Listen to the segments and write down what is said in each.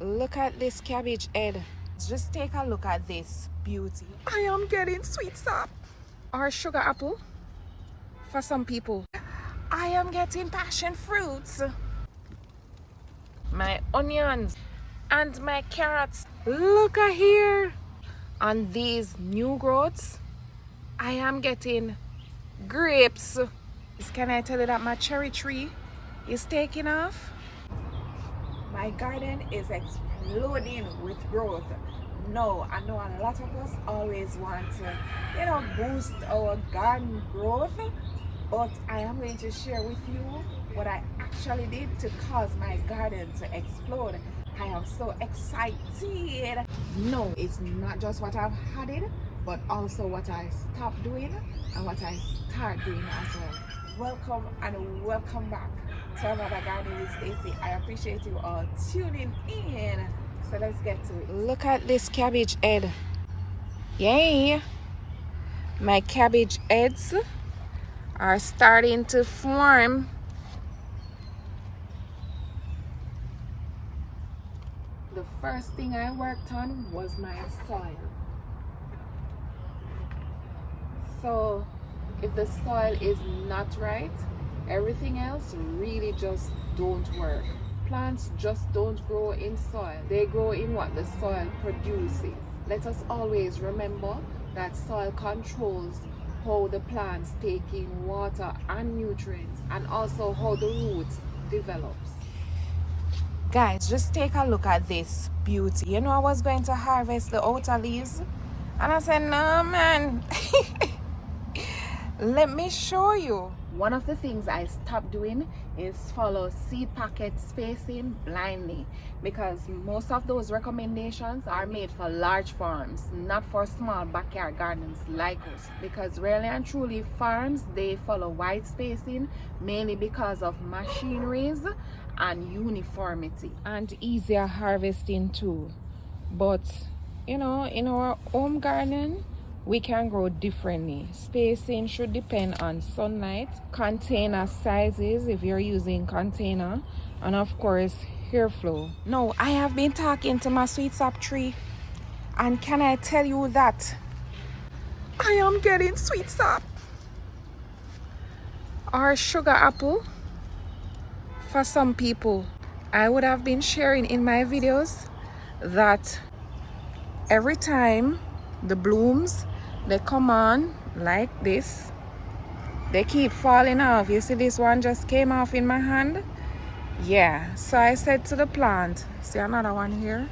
Look at this cabbage head. Just take a look at this beauty. I am getting sweet sap or sugar apple for some people. I am getting passion fruits, my onions and my carrots. Look at here. On these new growths, I am getting grapes. Can I tell you that my cherry tree is taking off? My garden is exploding with growth. No, I know a lot of us always want to, boost our garden growth, but I am going to share with you what I actually did to cause my garden to explode. I am so excited. No, it's not just what I've added, but also what I stopped doing and what I start doing as well. Welcome and welcome back to another garden with Stacey. I appreciate you all tuning in. So let's get to it. Look at this cabbage head. Yay! My cabbage heads are starting to form. The first thing I worked on was my soil. So if the soil is not right, everything else really just don't work. Plants just don't grow in soil. They grow in what the soil produces. Let us always remember that soil controls how the plants take in water and nutrients, and also how the roots develops. Guys, just take a look at this beauty. You know, I was going to harvest the outer leaves and I said, no man. Let me show you. One of the things I stopped doing is follow seed packet spacing blindly, because most of those recommendations are made for large farms, not for small backyard gardens like us. Because really and truly, farms, they follow wide spacing mainly because of machineries and uniformity and easier harvesting too. But in our home garden, we can grow differently. Spacing should depend on sunlight, container sizes if you're using container, and of course airflow. Now, I have been talking to my sweet sap tree, and can I tell you that I am getting sweet sap or sugar apple for some people. I would have been sharing in my videos that every time the blooms, they come on like this, they keep falling off. You see, this one just came off in my hand. Yeah, so I said to the plant, see another one here,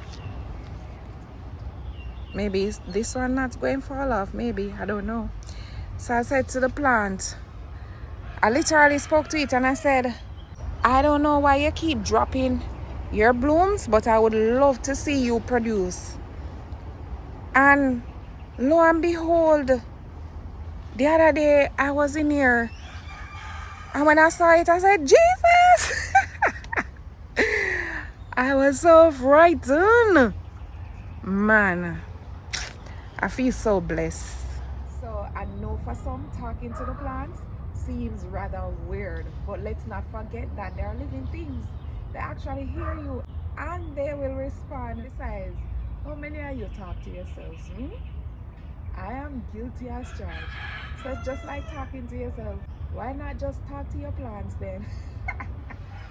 maybe this one not going to fall off, maybe, I don't know. So I said to the plant, I literally spoke to it and I said, I don't know why you keep dropping your blooms, but I would love to see you produce. And lo and behold, the other day I was in here, and when I saw it, I said, Jesus! I was so frightened. Man, I feel so blessed. So I know for some, talking to the plants seems rather weird, but let's not forget that they are living things. They actually hear you and they will respond. Besides, how many of you talk to yourselves? I am guilty as charged. So it's just like talking to yourself. Why not just talk to your plants then?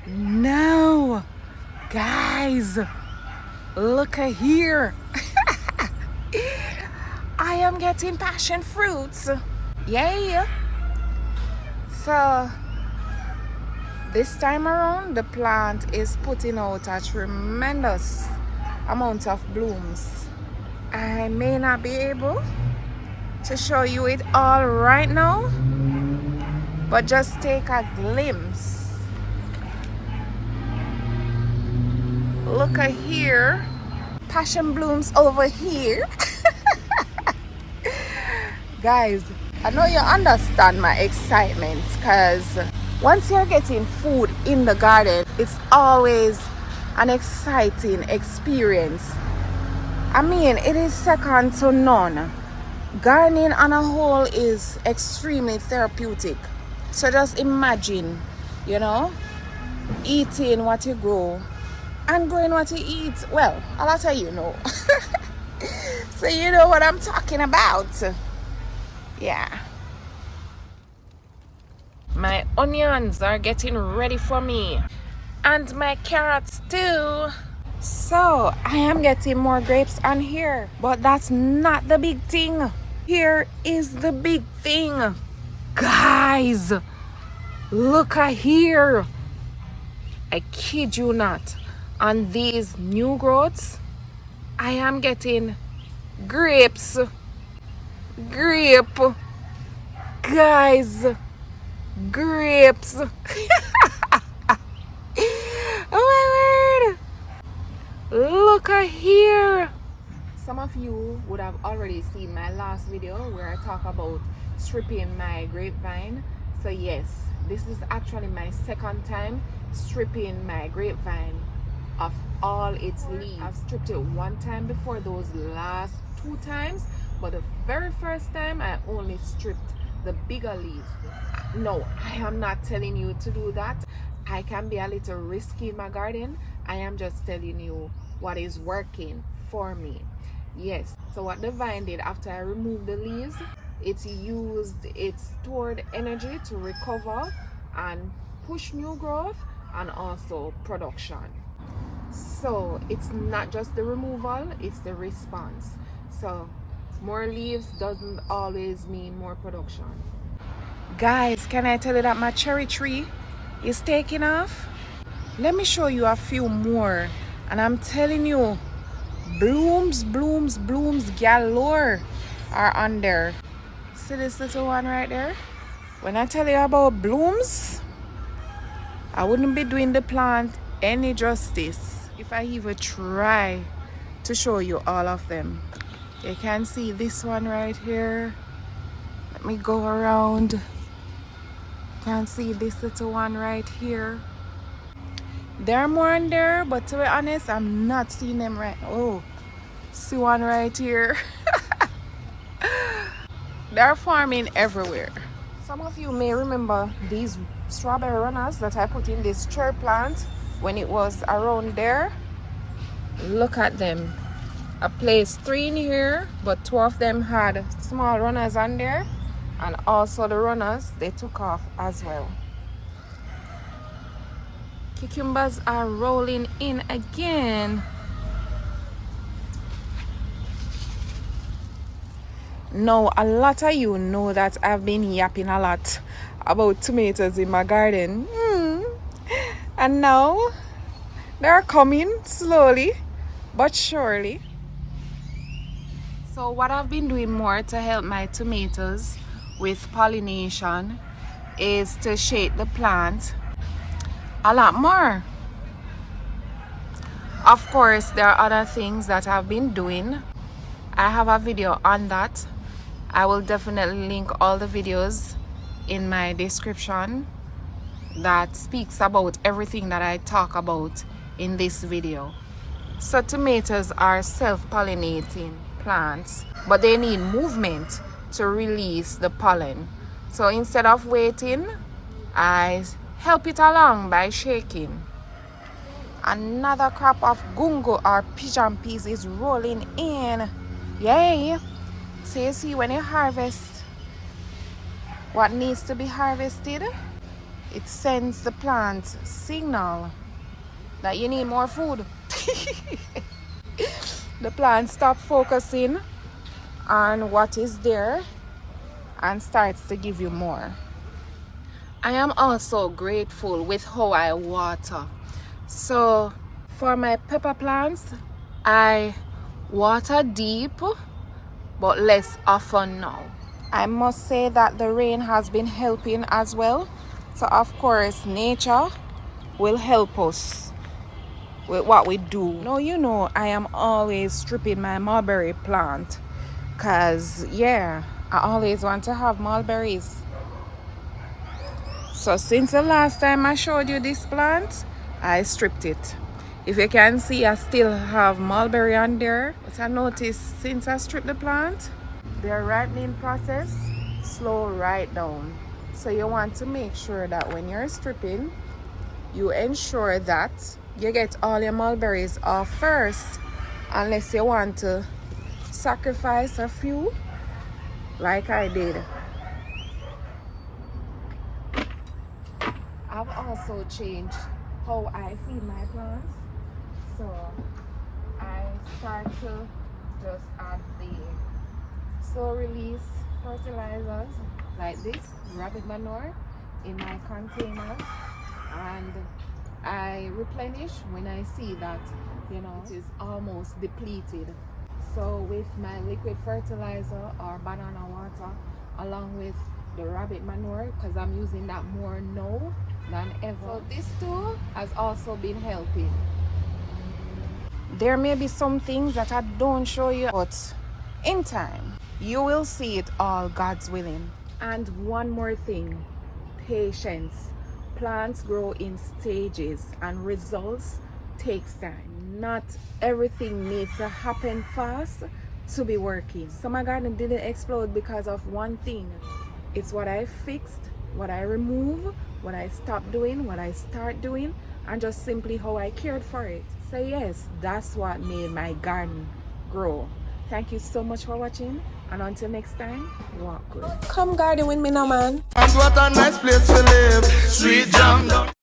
No, guys, look at here. I am getting passion fruits. Yay! So this time around, the plant is putting out a tremendous amount of blooms. I may not be able to show you it all right now, but just take a glimpse. Look at here, passion blooms over here. Guys, I know you understand my excitement, because once you're getting food in the garden, it's always an exciting experience. I mean, it is second to none. Gardening on a whole is extremely therapeutic. So just imagine, eating what you grow and growing what to eat. Well, I'll tell you know. So you know what I'm talking about. Yeah. My onions are getting ready for me. And my carrots too. So I am getting more grapes on here. But that's not the big thing. Here is the big thing. Guys, look at here. I kid you not. On these new growths, I am getting grapes. Grape. Guys, grapes. Oh my word. Look at here. Some of you would have already seen my last video where I talk about stripping my grapevine. So yes, this is actually my second time stripping my grapevine of all its leaves. I've stripped it one time before those last 2 times, but the very first time I only stripped the bigger leaves. No, I am not telling you to do that. I can be a little risky in my garden. I am just telling you what is working for me. Yes, so what the vine did after I removed the leaves, it used its stored energy to recover and push new growth and also production. So it's not just the removal, it's the response. So more leaves doesn't always mean more production. Guys, can I tell you that my cherry tree is taking off? Let me show you a few more. And I'm telling you, blooms galore are on there. See this little one right there? When I tell you about blooms, I wouldn't be doing the plant any justice if I even try to show you all of them. You can see this one right here. Let me go around. You can see this little one right here. There are more in there, but to be honest, I'm not seeing them right. Oh, see one right here. They're farming everywhere. Some of you may remember these strawberry runners that I put in this cherry plant when it was around there. Look at them. I placed 3 in here, but 2 of them had small runners on there, and also the runners, they took off as well. Cucumbers are rolling in again. Now, a lot of you know that I've been yapping a lot about tomatoes in my garden. And now, they're coming slowly but surely. So what I've been doing more to help my tomatoes with pollination is to shade the plant a lot more. Of course, there are other things that I've been doing. I have a video on that. I will definitely link all the videos in my description that speaks about everything that I talk about in this video. So tomatoes are self-pollinating plants, but they need movement to release the pollen. So instead of waiting, I help it along by shaking. Another crop of gungo or pigeon peas is rolling in. Yay! So you see, when you harvest what needs to be harvested, it sends the plant signal that you need more food. The plant stops focusing on what is there and starts to give you more. I am also grateful with how I water. So for my pepper plants, I water deep but less often now. I must say that the rain has been helping as well. So of course nature will help us with what we do. Now you know I am always stripping my mulberry plant because yeah, I always want to have mulberries. So since the last time I showed you this plant, I stripped it. If you can see, I still have mulberry on there, but I noticed since I stripped the plant, their ripening process slow right down. So you want to make sure that when you're stripping, you ensure that you get all your mulberries off first, unless you want to sacrifice a few like I did. I've also changed how I feed my plants, so I start to just add the slow release fertilizers like this rabbit manure in my containers, and I replenish when I see that it is almost depleted. So with my liquid fertilizer or banana water along with the rabbit manure, because I'm using that more now than ever. So this too has also been helping. There may be some things that I don't show you, but in time you will see it all, God's willing. And one more thing, patience. Plants grow in stages and results takes time. Not everything needs to happen fast to be working. So my garden didn't explode because of one thing. It's what I fixed, what I remove, what I stopped doing, what I start doing, and just simply how I cared for it. So yes, that's what made my garden grow. Thank you so much for watching, and until next time, walk good. Come garden with me now, man. And what a nice place to live. Sweet jam.